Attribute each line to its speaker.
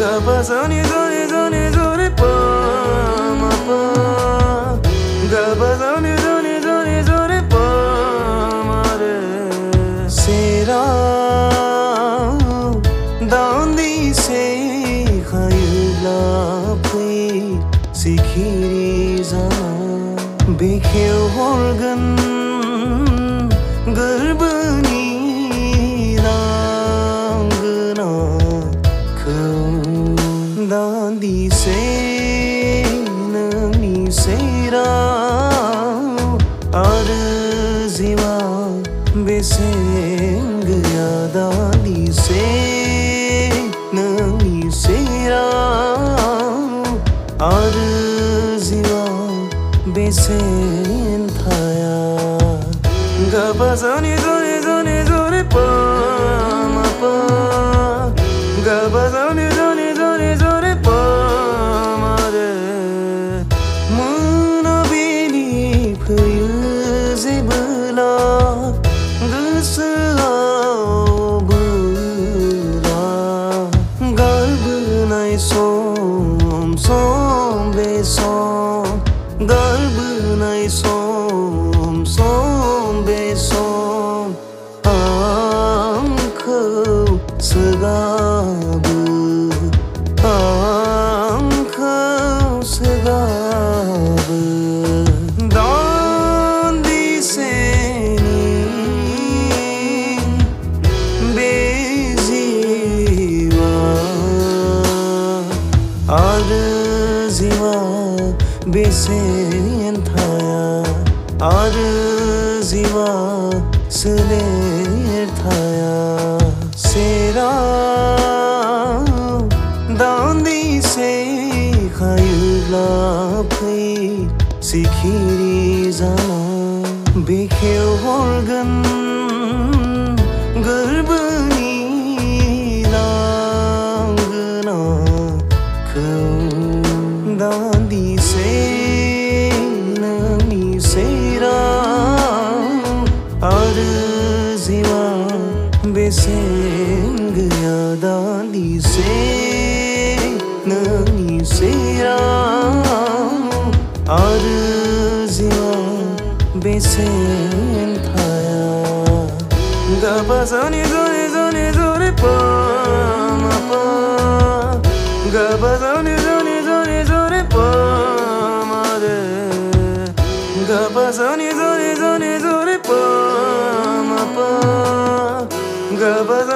Speaker 1: pa sa ni zo re pa ma pa ga pa sa ni zo re pa ma re sera dandi se khayla pui sikhiri za bekheu holgan garbani rangna dandi se nani sera arziwa beseng ya dandi se nani sera arziwa besen thaya ga pa sa ni zo re pa ma pa ga pa sa ni zo re pa ma re muna beni phayu zebla gosoआव bula garbunai som be som garbunai som be som आंखौ सोगाबो दान्दिसेनि बे जिउआ आरजिवा बेसेन थाया आरजिवा सोलेर थाया सेरा दान्दिसे खायोब्ला फै सिखिरि जाना बेखेव हरगोन गोरबोनि लांगोनाखौ दान्दिसे नोंनि सेराव आरजिवा बेसेन गैया दान्दिसे नोंनि सेराव आरजिवा बेसेन थाया ga pa sa ni zo re pa ma pa ga pa sa ni zo re pa ma re ga pa sa ni zo re pa ma pa ga pa sa